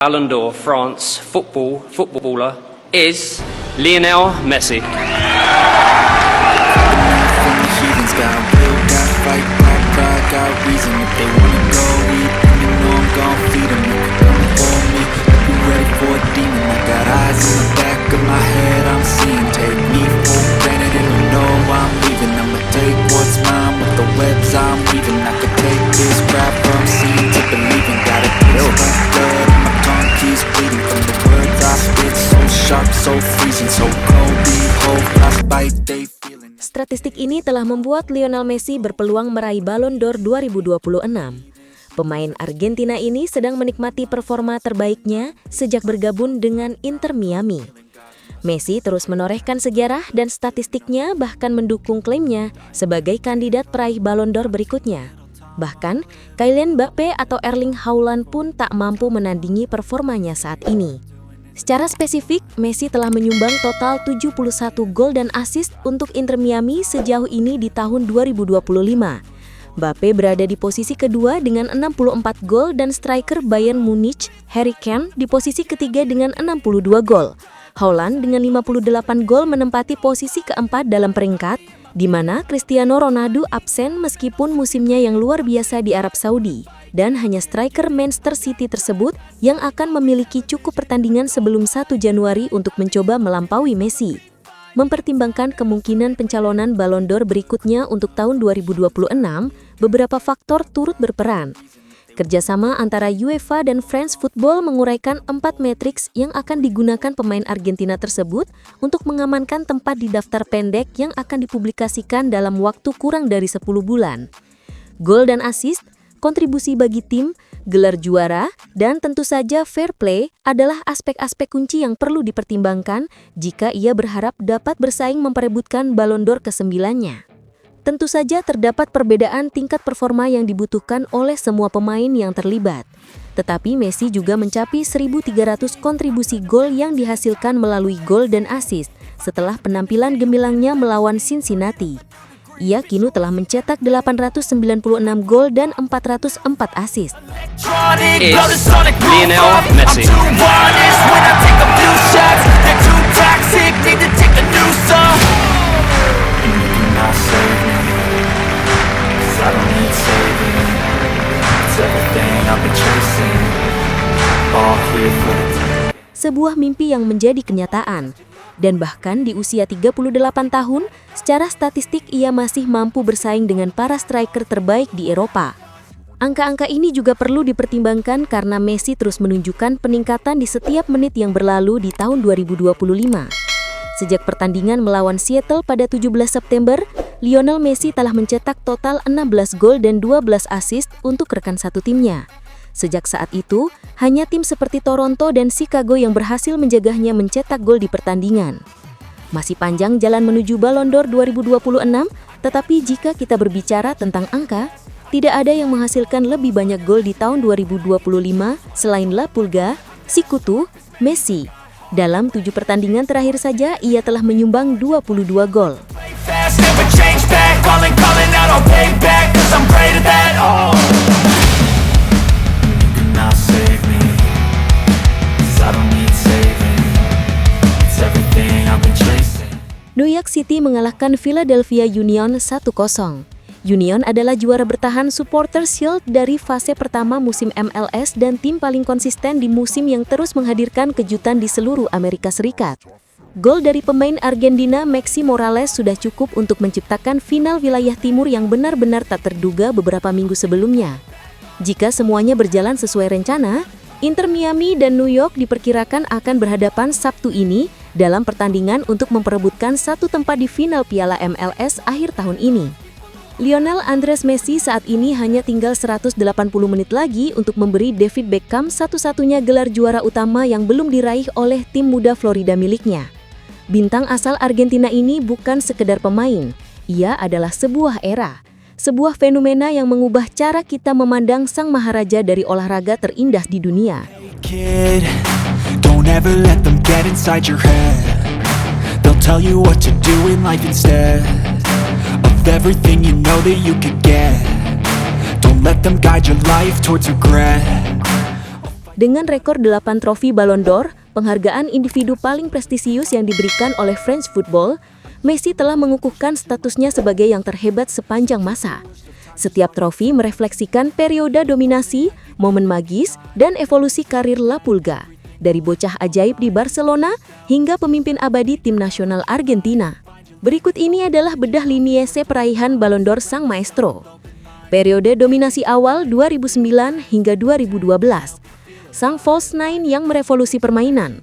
Ballon d'Or France footballer is Lionel Messi. Statistik ini telah membuat Lionel Messi berpeluang meraih Ballon d'Or 2026. Pemain Argentina ini sedang menikmati performa terbaiknya sejak bergabung dengan Inter Miami. Messi terus menorehkan sejarah dan statistiknya bahkan mendukung klaimnya sebagai kandidat peraih Ballon d'Or berikutnya. Bahkan, Kylian Mbappe atau Erling Haaland pun tak mampu menandingi performanya saat ini. Secara spesifik, Messi telah menyumbang total 71 gol dan assist untuk Inter Miami sejauh ini di tahun 2025. Mbappe berada di posisi kedua dengan 64 gol dan striker Bayern Munich, Harry Kane, di posisi ketiga dengan 62 gol. Haaland dengan 58 gol menempati posisi keempat dalam peringkat, di mana Cristiano Ronaldo absen meskipun musimnya yang luar biasa di Arab Saudi, dan hanya striker Manchester City tersebut yang akan memiliki cukup pertandingan sebelum 1 Januari untuk mencoba melampaui Messi. Mempertimbangkan kemungkinan pencalonan Ballon d'Or berikutnya untuk tahun 2026, beberapa faktor turut berperan. Kerjasama antara UEFA dan France Football menguraikan 4 matriks yang akan digunakan pemain Argentina tersebut untuk mengamankan tempat di daftar pendek yang akan dipublikasikan dalam waktu kurang dari 10 bulan. Gol dan assist, kontribusi bagi tim, gelar juara, dan tentu saja fair play adalah aspek-aspek kunci yang perlu dipertimbangkan jika ia berharap dapat bersaing memperebutkan Ballon d'Or ke-9-nya. Tentu saja terdapat perbedaan tingkat performa yang dibutuhkan oleh semua pemain yang terlibat. Tetapi Messi juga mencapai 1.300 kontribusi gol yang dihasilkan melalui gol dan assist setelah penampilan gemilangnya melawan Cincinnati. Ia kini telah mencetak 896 gol dan 404 assist. Lionel Messi. Sebuah mimpi yang menjadi kenyataan. Dan bahkan di usia 38 tahun, secara statistik ia masih mampu bersaing dengan para striker terbaik di Eropa. Angka-angka ini juga perlu dipertimbangkan karena Messi terus menunjukkan peningkatan di setiap menit yang berlalu di tahun 2025. Sejak pertandingan melawan Seattle pada 17 September, Lionel Messi telah mencetak total 16 gol dan 12 assist untuk rekan satu timnya. Sejak saat itu, hanya tim seperti Toronto dan Chicago yang berhasil menjagahnya mencetak gol di pertandingan. Masih panjang jalan menuju Ballon d'Or 2026, tetapi jika kita berbicara tentang angka, tidak ada yang menghasilkan lebih banyak gol di tahun 2025 selain La Pulga, Sikutu, Messi. Dalam 7 pertandingan terakhir saja, ia telah menyumbang 22 gol. New York City mengalahkan Philadelphia Union 1-0. Union adalah juara bertahan Supporters Shield dari fase pertama musim MLS dan tim paling konsisten di musim yang terus menghadirkan kejutan di seluruh Amerika Serikat. Gol dari pemain Argentina Maxi Morales sudah cukup untuk menciptakan final wilayah timur yang benar-benar tak terduga beberapa minggu sebelumnya. Jika semuanya berjalan sesuai rencana, Inter Miami dan New York diperkirakan akan berhadapan Sabtu ini dalam pertandingan untuk memperebutkan satu tempat di final Piala MLS akhir tahun ini. Lionel Andres Messi saat ini hanya tinggal 180 menit lagi untuk memberi David Beckham satu-satunya gelar juara utama yang belum diraih oleh tim muda Florida miliknya. Bintang asal Argentina ini bukan sekedar pemain, ia adalah sebuah era. Sebuah fenomena yang mengubah cara kita memandang sang maharaja dari olahraga terindah di dunia. Kid, don't ever let them get inside your head. They'll tell you what to do in life instead of everything you know that you could get. Don't let them guide your life towards regret. Dengan rekor 8 trofi Ballon d'Or, penghargaan individu paling prestisius yang diberikan oleh French Football, Messi telah mengukuhkan statusnya sebagai yang terhebat sepanjang masa. Setiap trofi merefleksikan periode dominasi, momen magis, dan evolusi karir La Pulga, dari bocah ajaib di Barcelona hingga pemimpin abadi tim nasional Argentina. Berikut ini adalah bedah liniese peraihan Ballon d'Or sang maestro. Periode dominasi awal 2009 hingga 2012. Sang false nine yang merevolusi permainan.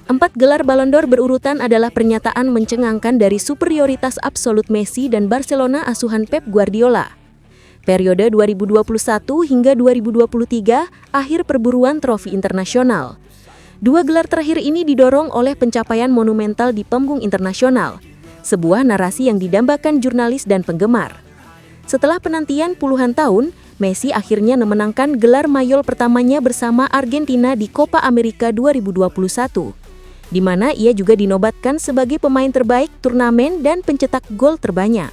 4 gelar Ballon d'Or berurutan adalah pernyataan mencengangkan dari superioritas absolut Messi dan Barcelona asuhan Pep Guardiola. Periode 2021 hingga 2023, akhir perburuan trofi internasional. 2 gelar terakhir ini didorong oleh pencapaian monumental di panggung internasional, sebuah narasi yang didambakan jurnalis dan penggemar. Setelah penantian puluhan tahun, Messi akhirnya memenangkan gelar Mayol pertamanya bersama Argentina di Copa America 2021, di mana ia juga dinobatkan sebagai pemain terbaik turnamen dan pencetak gol terbanyak.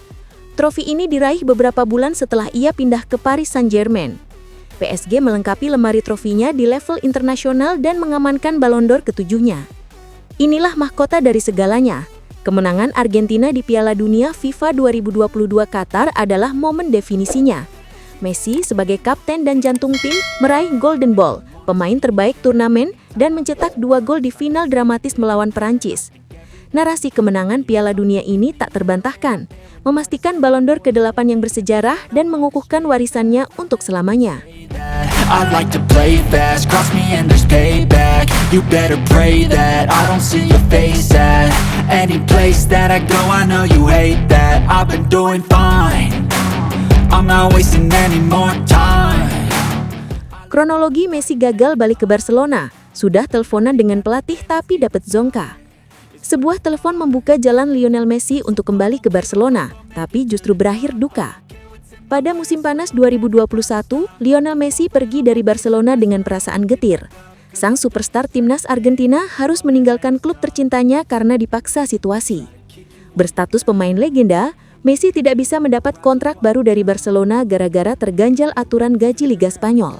Trofi ini diraih beberapa bulan setelah ia pindah ke Paris Saint-Germain. PSG melengkapi lemari trofinya di level internasional dan mengamankan Ballon d'Or ke-7-nya. Inilah mahkota dari segalanya. Kemenangan Argentina di Piala Dunia FIFA 2022 Qatar adalah momen definisinya. Messi sebagai kapten dan jantung tim meraih Golden Ball, pemain terbaik turnamen, dan mencetak 2 gol di final dramatis melawan Perancis. Narasi kemenangan Piala Dunia ini tak terbantahkan, memastikan Ballon d'Or ke-8 yang bersejarah dan mengukuhkan warisannya untuk selamanya. I like to play fast, cross me and there's payback. You better pray that I don't see your face at any place that I go. I know you hate that. I've been doing fine, I'm not wasting any more time. Kronologi Messi gagal balik ke Barcelona. Sudah teleponan dengan pelatih tapi dapat zongka. Sebuah telepon membuka jalan Lionel Messi untuk kembali ke Barcelona, tapi justru berakhir duka. Pada musim panas 2021, Lionel Messi pergi dari Barcelona dengan perasaan getir. Sang superstar timnas Argentina harus meninggalkan klub tercintanya karena dipaksa situasi. Berstatus pemain legenda, Messi tidak bisa mendapat kontrak baru dari Barcelona gara-gara terganjal aturan gaji Liga Spanyol.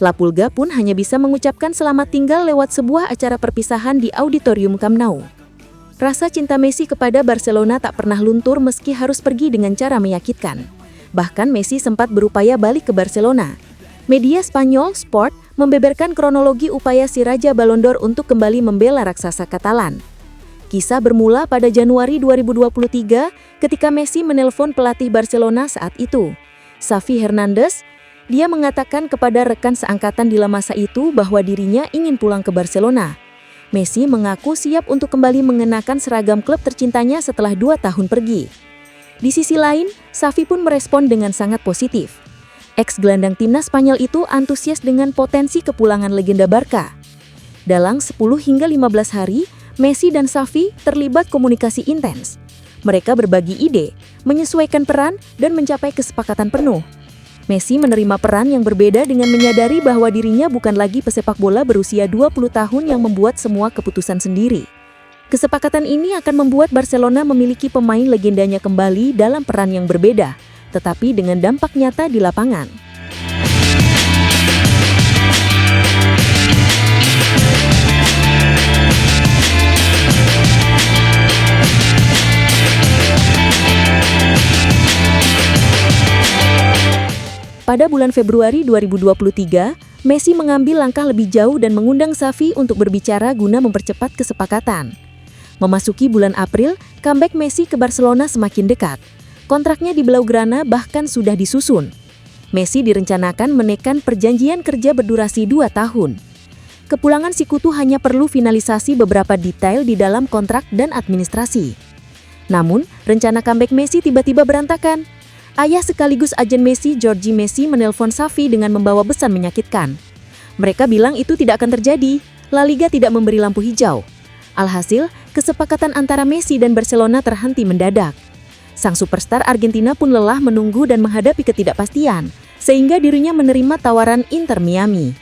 La Pulga pun hanya bisa mengucapkan selamat tinggal lewat sebuah acara perpisahan di Auditorium Camp Nou. Rasa cinta Messi kepada Barcelona tak pernah luntur meski harus pergi dengan cara menyakitkan. Bahkan Messi sempat berupaya balik ke Barcelona. Media Spanyol Sport membeberkan kronologi upaya si Raja Ballon d'Or untuk kembali membela raksasa Katalan. Kisah bermula pada Januari 2023 ketika Messi menelpon pelatih Barcelona saat itu, Xavi Hernandez. Dia mengatakan kepada rekan seangkatan di La Masia itu bahwa dirinya ingin pulang ke Barcelona. Messi mengaku siap untuk kembali mengenakan seragam klub tercintanya setelah 2 tahun pergi. Di sisi lain, Xavi pun merespon dengan sangat positif. Ex-gelandang timnas Spanyol itu antusias dengan potensi kepulangan legenda Barca. Dalam 10 hingga 15 hari, Messi dan Xavi terlibat komunikasi intens. Mereka berbagi ide, menyesuaikan peran, dan mencapai kesepakatan penuh. Messi menerima peran yang berbeda dengan menyadari bahwa dirinya bukan lagi pesepak bola berusia 20 tahun yang membuat semua keputusan sendiri. Kesepakatan ini akan membuat Barcelona memiliki pemain legendanya kembali dalam peran yang berbeda, tetapi dengan dampak nyata di lapangan. Pada bulan Februari 2023, Messi mengambil langkah lebih jauh dan mengundang Xavi untuk berbicara guna mempercepat kesepakatan. Memasuki bulan April, comeback Messi ke Barcelona semakin dekat. Kontraknya di Blaugrana bahkan sudah disusun. Messi direncanakan menekan perjanjian kerja berdurasi 2 tahun. Kepulangan si kutu hanya perlu finalisasi beberapa detail di dalam kontrak dan administrasi. Namun, rencana comeback Messi tiba-tiba berantakan. Ayah sekaligus agen Messi, Jorge Messi, menelpon Xavi dengan membawa pesan menyakitkan. Mereka bilang itu tidak akan terjadi, La Liga tidak memberi lampu hijau. Alhasil, kesepakatan antara Messi dan Barcelona terhenti mendadak. Sang superstar Argentina pun lelah menunggu dan menghadapi ketidakpastian, sehingga dirinya menerima tawaran Inter Miami.